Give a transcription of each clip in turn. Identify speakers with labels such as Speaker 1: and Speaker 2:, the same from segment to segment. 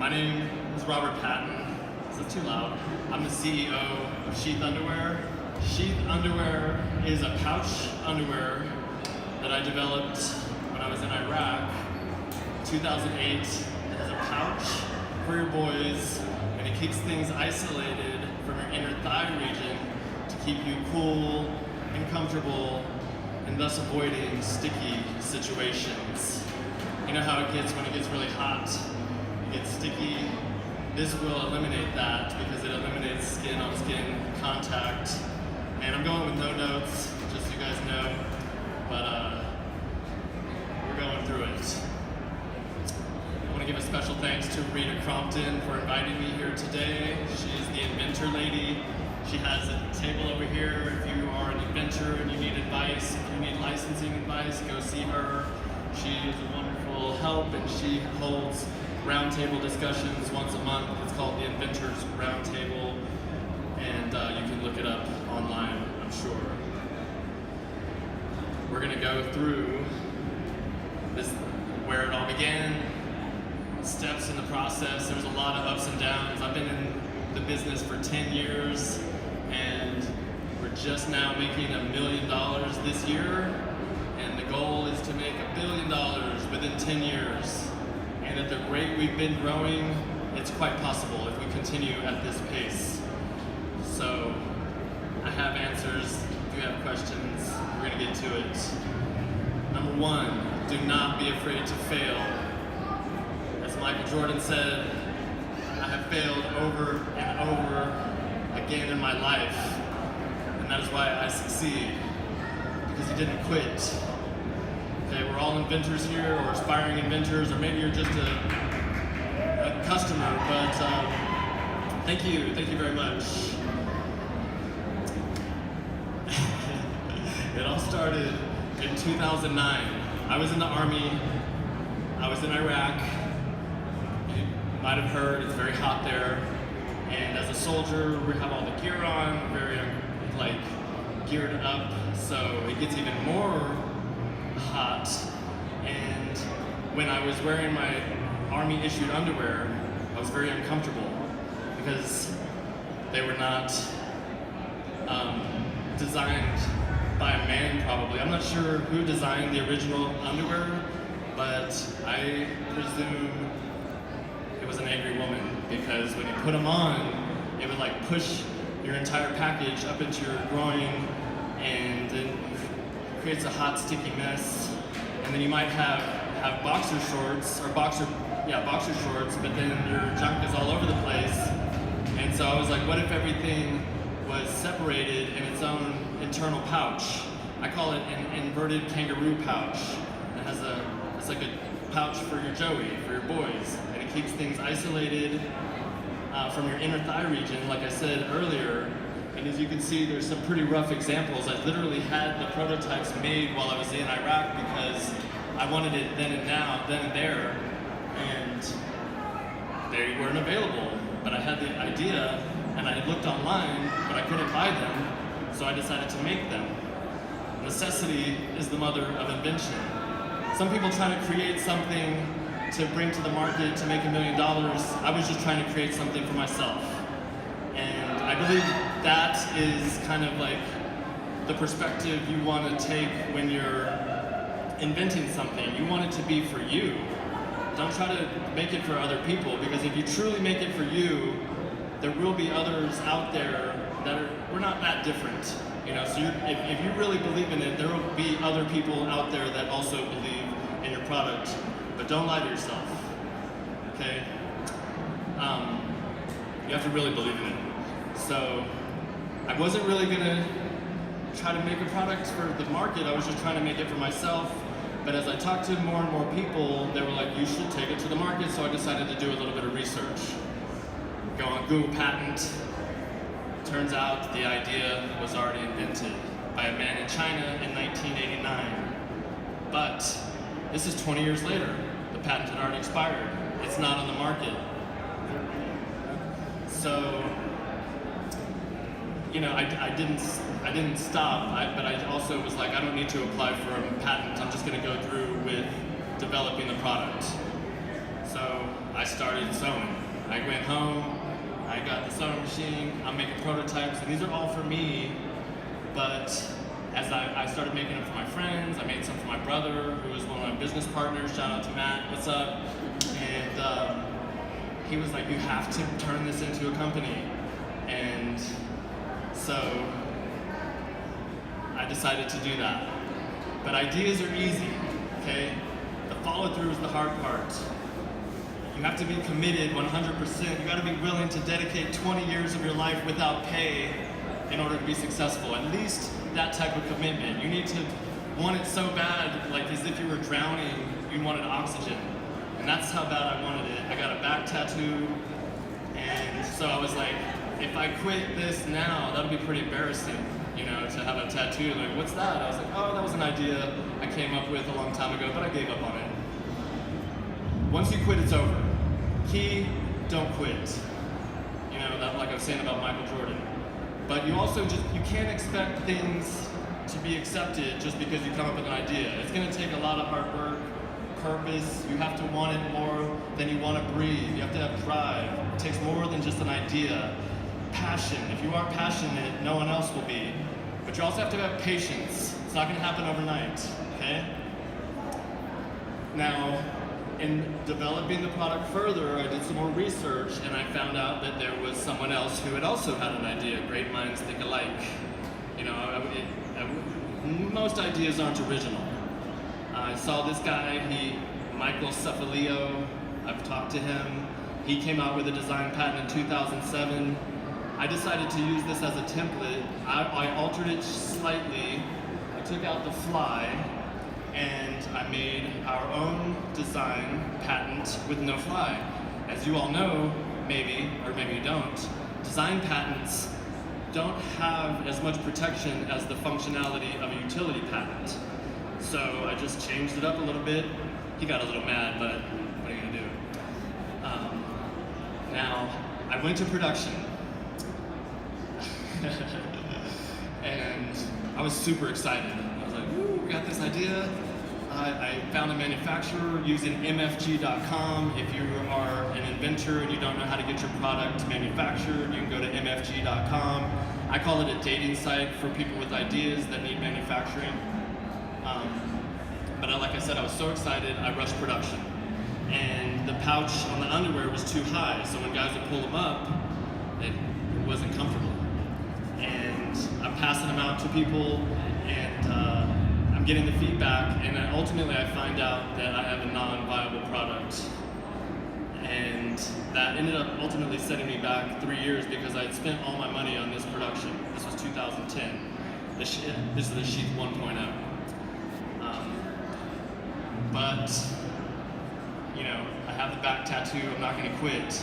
Speaker 1: My name is Robert Patton. Is it too loud? I'm the CEO of SHEATH underwear. SHEATH underwear is a pouch underwear that I developed when I was in Iraq, 2008. It has a pouch for your boys, and it keeps things isolated from your inner thigh region to keep you cool and comfortable, and thus avoiding sticky situations. You know how it gets when it gets really hot? It gets sticky. This will eliminate that because it eliminates skin-on-skin contact. And I'm going with no notes, just so you guys know, but we're going through it. I want to give a special thanks to Rita Crompton for inviting me here today. She's the inventor lady. She has a table over here. If you are an inventor and you need advice, if you need licensing advice, go see her. She is a wonderful help, and she holds roundtable discussions once a month. It's called the INVENTOR'S Roundtable, and you can look it up online, I'm sure. We're gonna go through this, where it all began, steps in the process. There's a lot of ups and downs. I've been in the business for 10 years, and we're just now making $1 million this year, and the goal is to make $1 billion within 10 years. And at the rate we've been growing, it's quite possible if we continue at this pace. So I have answers. If you have questions, we're gonna get to it. Number one, do not be afraid to fail. As Michael Jordan said, I have failed over and over again in my life, and that is why I succeed, because he didn't quit. Okay, we're all inventors here, or aspiring inventors, or maybe you're just a customer, but thank you very much. It all started in 2009. I was in the Army, I was in Iraq. You might have heard, it's very hot there. And as a soldier, we have all the gear on, very geared up, so it gets even more hot. And when I was wearing my Army issued underwear, I was very uncomfortable because they were not designed by a man, probably. I'm not sure who designed the original underwear, but I presume it was an angry woman, because when you put them on, it would push your entire package up into your groin, and it creates a hot, sticky mess. And then you might have boxer shorts, or boxer shorts, but then your junk is all over the place. And so I was like, what if everything was separated in its own internal pouch? I call it an inverted kangaroo pouch. It's like a pouch for your Joey, for your boys, and it keeps things isolated from your inner thigh region, like I said earlier. And as you can see, there's some pretty rough examples. I literally had the prototypes made while I was in Iraq because I wanted it then and there, and they weren't available. But I had the idea, and I had looked online, but I couldn't buy them, so I decided to make them. Necessity is the mother of invention. Some people try to create something to bring to the market to make $1 million. I was just trying to create something for myself. And I believe that is kind of like the perspective you want to take when you're inventing something. You want it to be for you. Don't try to make it for other people, because if you truly make it for you, there will be others out there we're not that different. So if you really believe in it, there will be other people out there that also believe in your product. But don't lie to yourself, okay? You have to really believe in it. So I wasn't really gonna try to make a product for the market. I was just trying to make it for myself. But as I talked to more and more people, they were like, you should take it to the market. So I decided to do a little bit of research. Go on Google patent. Turns out the idea was already invented by a man in China in 1989. But this is 20 years later. The patent had already expired. It's not on the market. So, I didn't stop, but I also was like, I don't need to apply for a patent. I'm just going to go through with developing the product. So I started sewing. I went home, I got the sewing machine, I'm making prototypes, and these are all for me, but as I started making them for my friends, I made some for my brother, who was one of my business partners. Shout out to Matt, what's up? And he was like, you have to turn this into a company. And so I decided to do that. But ideas are easy, okay? The follow-through is the hard part. You have to be committed 100%. You gotta be willing to dedicate 20 years of your life without pay in order to be successful. At least that type of commitment. You need to want it so bad, like as if you were drowning, you wanted oxygen. And that's how bad I wanted it. I got a back tattoo, and so I was like, if I quit this now, that'll be pretty embarrassing, you know, to have a tattoo. Like, what's that? I was like, oh, that was an idea I came up with a long time ago, but I gave up on it. Once you quit, it's over. Key, don't quit. You know, that, like I was saying about Michael Jordan. But you also you can't expect things to be accepted just because you come up with an idea. It's gonna take a lot of hard work, purpose. You have to want it more than you want to breathe. You have to have drive. It takes more than just an idea. Passion. If you aren't passionate, no one else will be. But you also have to have patience. It's not gonna happen overnight, okay? Now, in developing the product further, I did some more research and I found out that there was someone else who had also had an idea. Great minds think alike. You know, most ideas aren't original. I saw this guy, Michael Cephaleo, I've talked to him. He came out with a design patent in 2007. I decided to use this as a template. I altered it slightly. I took out the fly, and I made our own design patent with no fly. As you all know, maybe, or maybe you don't, design patents don't have as much protection as the functionality of a utility patent. So I just changed it up a little bit. He got a little mad, but what are you gonna do? Now, I went to production. And I was super excited. I was like, woo, we got this idea. I found a manufacturer using mfg.com. If you are an inventor and you don't know how to get your product manufactured, you can go to mfg.com. I call it a dating site for people with ideas that need manufacturing. But like I said, I was so excited, I rushed production. And the pouch on the underwear was too high, so when guys would pull them up, it wasn't comfortable. And I'm passing them out to people, and I'm getting the feedback, and ultimately I find out that I have a non-viable product. And that ended up ultimately setting me back 3 years because I had spent all my money on this production. This was 2010. This is the SHEATH 1.0. But, you know, I have the back tattoo, I'm not gonna quit.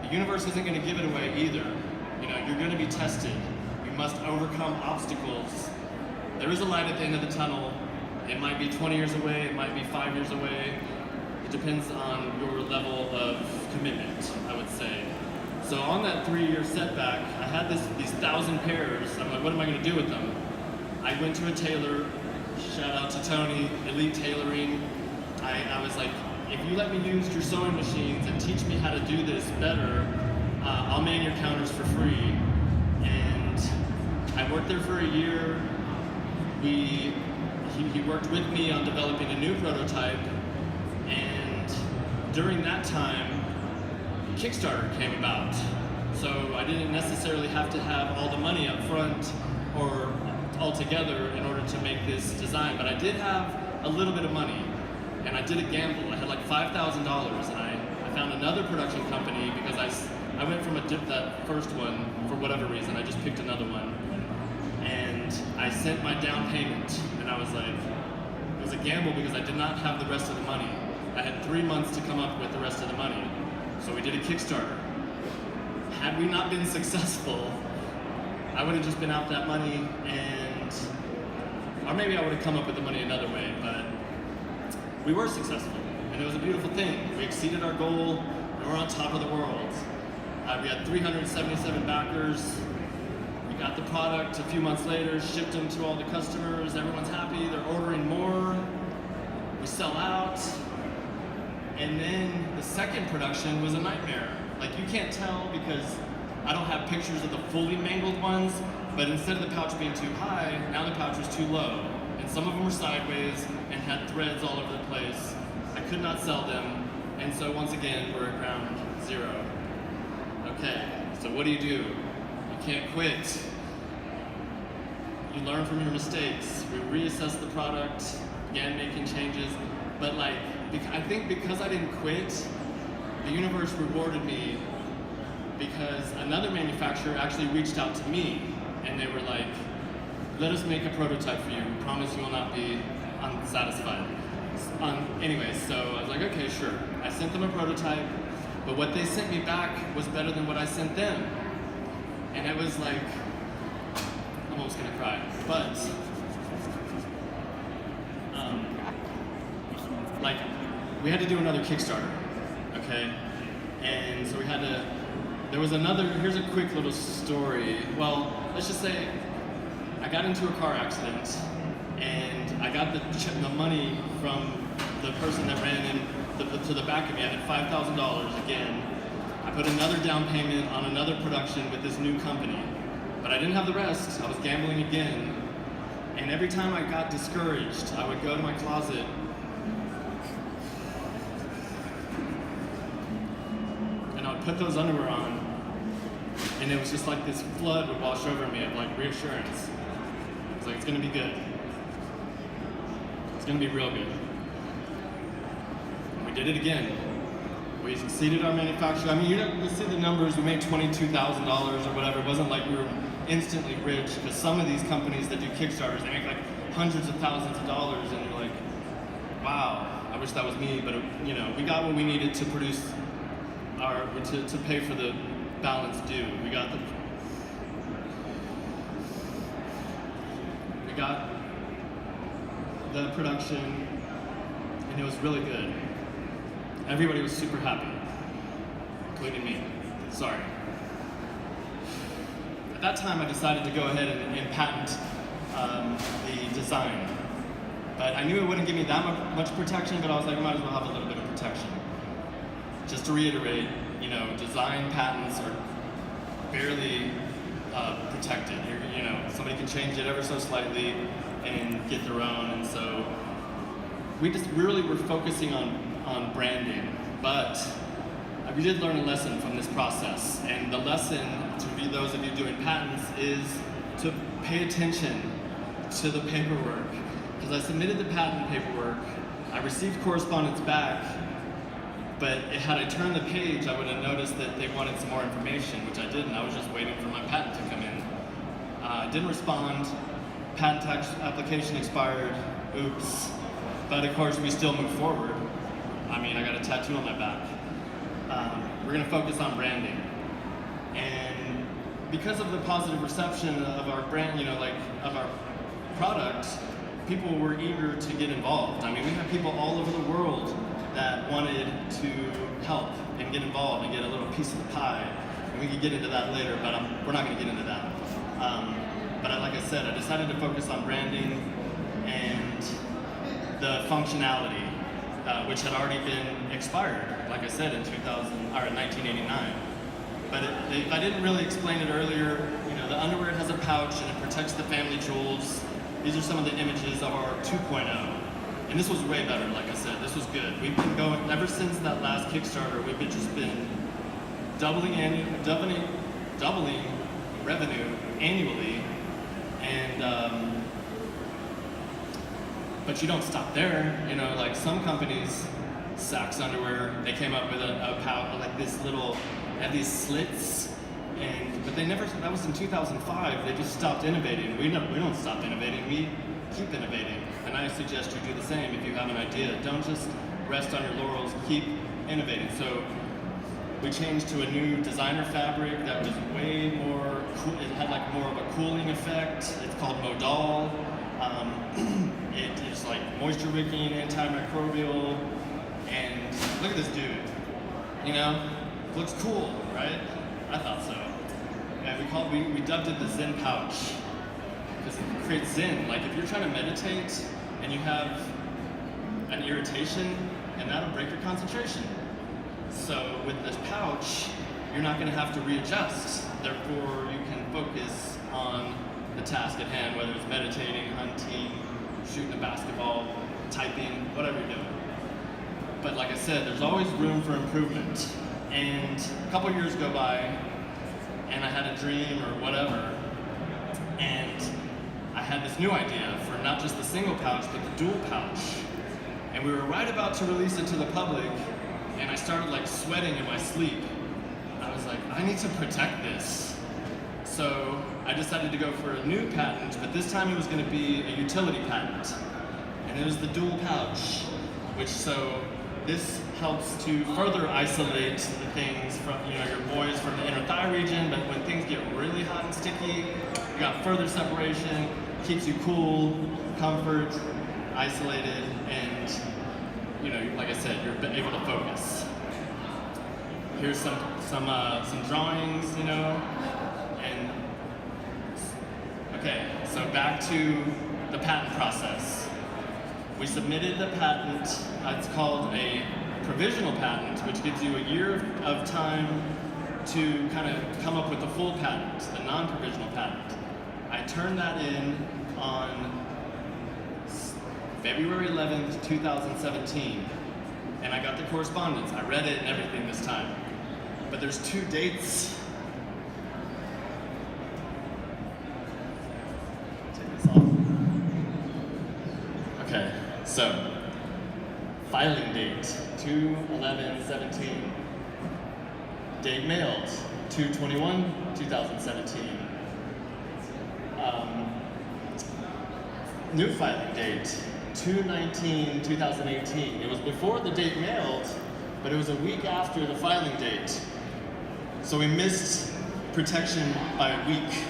Speaker 1: The universe isn't gonna give it away either. You know, you're gonna be tested. You must overcome obstacles. There is a light at the end of the tunnel. It might be 20 years away, it might be 5 years away. It depends on your level of commitment, I would say. So on that 3-year setback, I had these 1,000 pairs. I'm like, what am I gonna do with them? I went to a tailor, shout out to Tony, Elite Tailoring. I was like, if you let me use your sewing machines and teach me how to do this better, I'll man your counters for free. And I worked there for a year. He worked with me on developing a new prototype, and during that time, Kickstarter came about. So I didn't necessarily have to have all the money up front or all together in order to make this design, but I did have a little bit of money, and I did a gamble. I had like $5,000, and I found another production company because I went from that first one for whatever reason. I just picked another one, and I sent my down payment, and I was like, it was a gamble because I did not have the rest of the money. I had 3 months to come up with the rest of the money, so we did a Kickstarter. Had we not been successful, I would have just been out that money, or maybe I would have come up with the money another way, but we were successful, and it was a beautiful thing. We exceeded our goal, and we're on top of the world. We had 377 backers. We got the product a few months later, shipped them to all the customers. Everyone's happy, they're ordering more. We sell out. And then the second production was a nightmare. Like, you can't tell because I don't have pictures of the fully mangled ones, but instead of the pouch being too high, now the pouch was too low. And some of them were sideways and had threads all over the place. I could not sell them, and so once again, we're at ground zero. Okay, so what do? You can't quit. You learn from your mistakes. We reassess the product, began making changes, but like, I think because I didn't quit, the universe rewarded me because another manufacturer actually reached out to me and they were like, let us make a prototype for you. We promise you will not be unsatisfied. Anyways, so I was like, okay, sure. I sent them a prototype, but what they sent me back was better than what I sent them. And it was like, I'm almost gonna cry, but like, we had to do another Kickstarter, okay? And so we had to, there was another, here's a quick little story. Well, let's just say I got into a car accident and I got the money from the person that ran in to the back of me. I had $5,000 again. I put another down payment on another production with this new company, but I didn't have the rest. I was gambling again. And every time I got discouraged, I would go to my closet and I would put those underwear on, and it was just like this flood would wash over me of like reassurance. It's like, it's gonna be good. It's gonna be real good. And we did it again. We exceeded our manufacturing. I mean, you see the numbers, we made $22,000 or whatever. It wasn't like we were instantly rich, because some of these companies that do Kickstarters, they make like hundreds of thousands of dollars, and you're like, wow, I wish that was me, but you know, we got what we needed to produce to pay for the balance due. We got the production, and it was really good. Everybody was super happy, including me. Sorry. At that time, I decided to go ahead and patent the design. But I knew it wouldn't give me that much protection, but I was like, I might as well have a little bit of protection. Just to reiterate, you know, design patents are barely protected. You know, somebody can change it ever so slightly and get their own, and so we just really were focusing on branding. But we did learn a lesson from this process, and the lesson to those of you doing patents is to pay attention to the paperwork. Because I submitted the patent paperwork, I received correspondence back, but had I turned the page, I would have noticed that they wanted some more information, which I didn't. I was just waiting for my patent to come in. Didn't respond, patent application expired, oops. But of course, we still move forward. I mean, I got a tattoo on my back. We're gonna focus on branding. And because of the positive reception of our brand, you know, like of our product, people were eager to get involved. I mean, we have people all over the world that wanted to help and get involved and get a little piece of the pie. And we could get into that later, but we're not gonna get into that. But like I said, I decided to focus on branding and the functionality, which had already been expired, like I said, in 1989. But I didn't really explain it earlier. You know, the underwear has a pouch and it protects the family jewels. These are some of the images of our 2.0. And this was way better, like I said, this was good. We've been going, ever since that last Kickstarter, we've just been doubling revenue annually. And, but you don't stop there. You know, like some companies, Saks underwear, they came up with a pouch, like this little, had these slits, but they never, that was in 2005, they just stopped innovating. We don't stop innovating, we keep innovating. And I suggest you do the same if you have an idea. Don't just rest on your laurels, keep innovating. So we changed to a new designer fabric that was way more, it had like more of a cooling effect. It's called Modal. It is like moisture wicking, antimicrobial, and look at this dude. You know, looks cool, right? I thought so. And we dubbed it the Zen pouch because it creates Zen. Like if you're trying to meditate and you have an irritation and that'll break your concentration. So with this pouch, you're not gonna have to readjust. Therefore, you can focus on the task at hand, whether it's meditating, hunting, shooting a basketball, typing, whatever you're doing. But like I said, there's always room for improvement. And a couple years go by, and I had a dream or whatever, and I had this new idea for not just the single pouch, but the dual pouch. And we were right about to release it to the public, and I started like sweating in my sleep. I was like, I need to protect this. So I decided to go for a new patent, but this time it was going to be a utility patent. And it was the dual pouch, this helps to further isolate the things from, your boys from the inner thigh region, but when things get really hot and sticky, you got further separation, keeps you cool, comfort, isolated, and like I said, you're able to focus. Here's some drawings, and okay, so back to the patent process. We submitted the patent. It's called a provisional patent, which gives you a year of time to kind of come up with the full patent, the non-provisional patent. I turned that in on February 11th, 2017, and I got the correspondence. I read it and everything this time. But there's two dates. Take this off. Okay, so filing date 2/11/17. Date mailed 2/21/2017. New filing date 2/19/2018. It was before the date mailed, but it was a week after the filing date. So we missed protection by a week.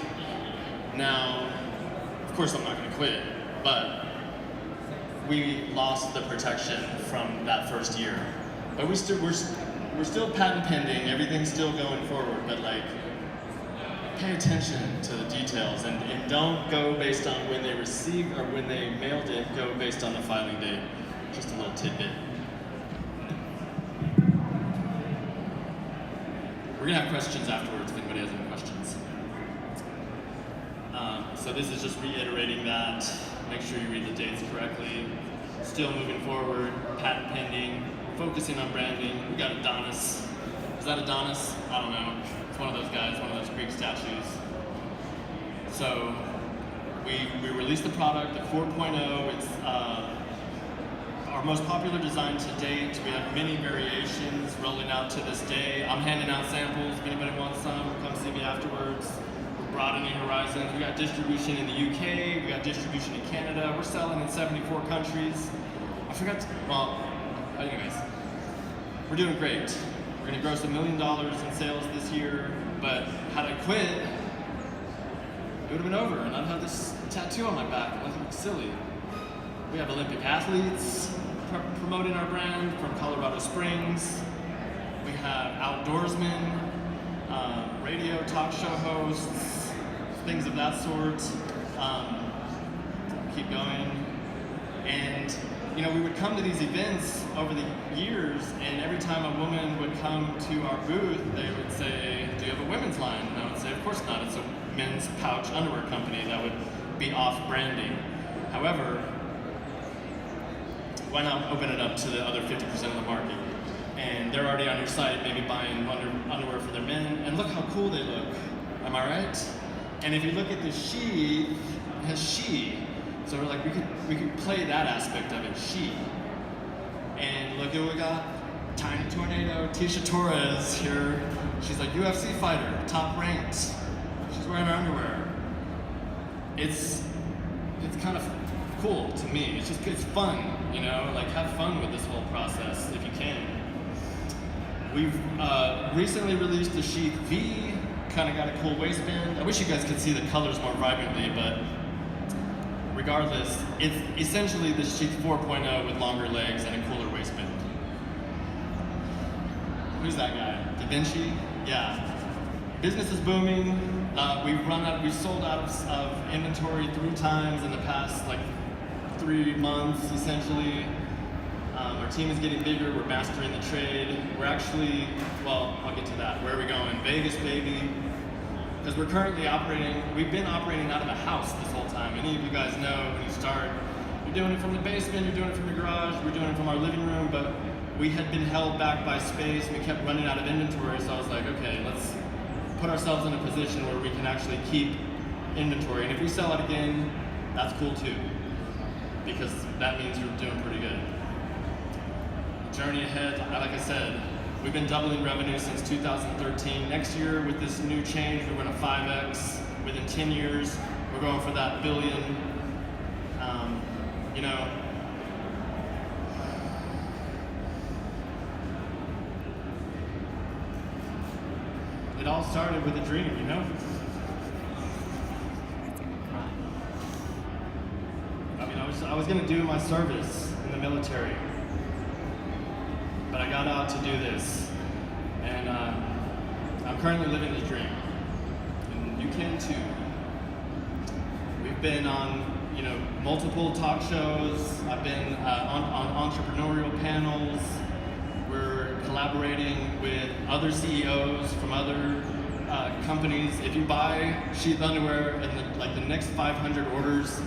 Speaker 1: Now, of course I'm not gonna quit, but we lost the protection from that first year. But we're still patent pending, everything's still going forward, but like, pay attention to the details and don't go based on when they received or when they mailed it, go based on the filing date. Just a little tidbit. We're gonna have questions afterwards if anybody has any questions. So this is just reiterating that. Make sure you read the dates correctly. Still moving forward, patent pending, focusing on branding. We got Adonis. Is that Adonis? I don't know. It's one of those guys, one of those Greek statues. So we released the product, the 4.0. It's our most popular design to date. We have many variations rolling out to this day. I'm handing out samples. If anybody wants some, come see me afterwards. We're broadening horizons. We got distribution in the UK. We got distribution in Canada. We're selling in 74 countries. Anyways, we're doing great. We're gonna gross $1 million in sales this year, but had I quit, it would have been over, and I'd have this tattoo on my back. It looked silly. We have Olympic athletes promoting our brand from Colorado Springs. We have outdoorsmen, radio talk show hosts, things of that sort. Keep going. And we would come to these events over the years, and every time a woman would come to our booth, they would say, do you have a women's line? And I would say, of course not. It's a men's pouch underwear company. That would be off-branding. However, why not open it up to the other 50% of the market? And they're already on your site, maybe buying underwear for their men, and look how cool they look. Am I right? And if you look at the sheath, it has she. So we're like, we could play that aspect of it, she. And look at we got Tiny Tornado, Tisha Torres here. She's like UFC fighter, top ranked. She's wearing her underwear. It's kind of cool to me. It's fun, like have fun with this whole process if you can. We've recently released the Sheath V, kind of got a cool waistband. I wish you guys could see the colors more vibrantly, but regardless, it's essentially the Sheath 4.0 with longer legs and a cooler waistband. Who's that guy? Da Vinci? Yeah. Business is booming. We've sold out of inventory 3 times in the past 3 months, essentially. Our team is getting bigger, we're mastering the trade. We're actually, well, I'll get to that. Where are we going? Vegas, baby. Because we're currently operating, we've been operating out of a house this whole time. Any of you guys know when you start, you're doing it from the basement, you're doing it from your garage, we're doing it from our living room, but we had been held back by space, we kept running out of inventory, so I was like, okay, let's put ourselves in a position where we can actually keep inventory. And if we sell it again, that's cool too, because that means you're doing pretty good. Journey ahead, like I said, we've been doubling revenue since 2013. Next year, with this new change, we're going to 5x. Within 10 years, we're going for that billion. You know, it all started with a dream, you know? I mean, I was going to do my service in the military, but I got out to do this, and I'm currently living this dream, and you can too. We've been on, you know, multiple talk shows. I've been on entrepreneurial panels. We're collaborating with other CEOs from other companies. If you buy SHEATH underwear in the next 500 orders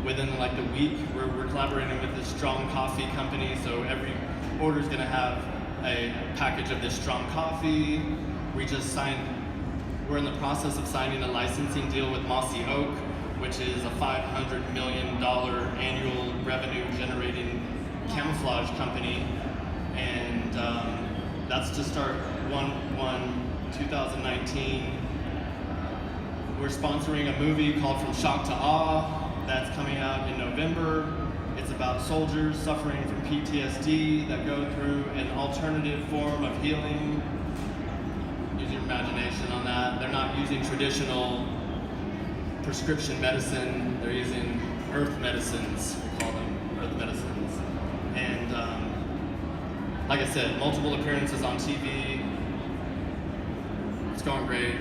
Speaker 1: within like the week, we're collaborating with this strong coffee company, so every order is going to have a package of this strong coffee. We're in the process of signing a licensing deal with Mossy Oak, which is a $500 million annual revenue generating camouflage company. And that's to start 1/1/2019. We're sponsoring a movie called From Shock to Awe that's coming out in November. It's about soldiers suffering from PTSD that go through an alternative form of healing. Use your imagination on that. They're not using traditional prescription medicine, they're using earth medicines, we call them earth medicines. And like I said, multiple appearances on TV. It's going great.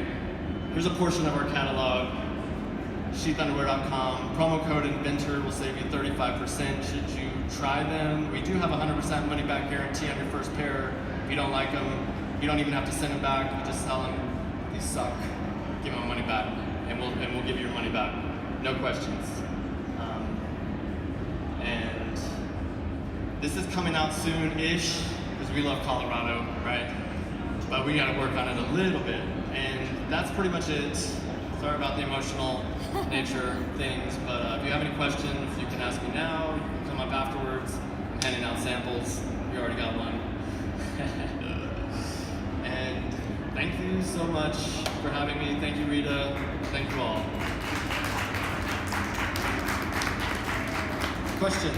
Speaker 1: Here's a portion of our catalog. SHEATHunderwear.com. Promo code INVENTOR will save you 35% should you try them. We do have a 100% money back guarantee on your first pair. If you don't like them, you don't even have to send them back. You just tell them these suck. Give them money back, and we'll give you your money back. No questions. And this is coming out soon-ish because we love Colorado, right? But we got to work on it a little bit, and that's pretty much it. Sorry about the emotional nature things, but if you have any questions, you can ask me now. You can come up afterwards. I'm handing out samples. We already got one. And thank you so much for having me. Thank you, Rita. Thank you all. Question?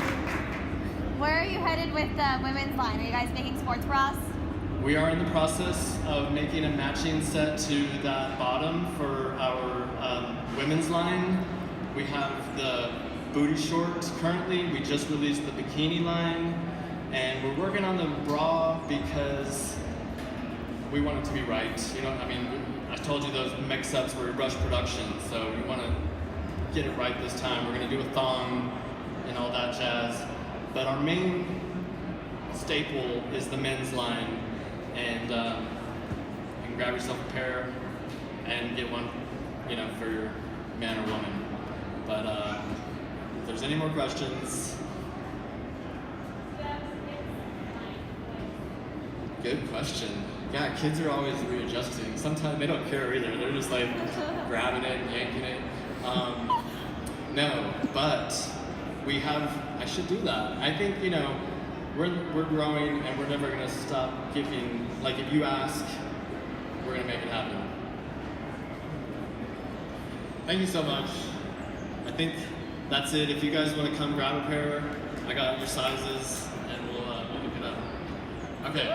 Speaker 2: Where are you headed with the women's line? Are you guys making sports bras?
Speaker 1: We are in the process of making a matching set to that bottom for our women's line. We have the booty shorts currently. We just released the bikini line, and we're working on the bra because we want it to be right. You know, I mean, I told you those mix-ups were rush production, so we want to get it right this time. We're going to do a thong and all that jazz, but our main staple is the men's line. And you can grab yourself a pair and get one, you know, for your man or woman. But if there's any more questions. Good question. Yeah, kids are always readjusting. Sometimes they don't care either. They're just like grabbing it and yanking it. No, but we have, I should do that. I think, you know, we're growing and we're never going to stop giving. Like, if you ask, we're going to make it happen. Thank you so much. I think that's it. If you guys want to come grab a pair, I got your sizes and we'll look it up. Okay.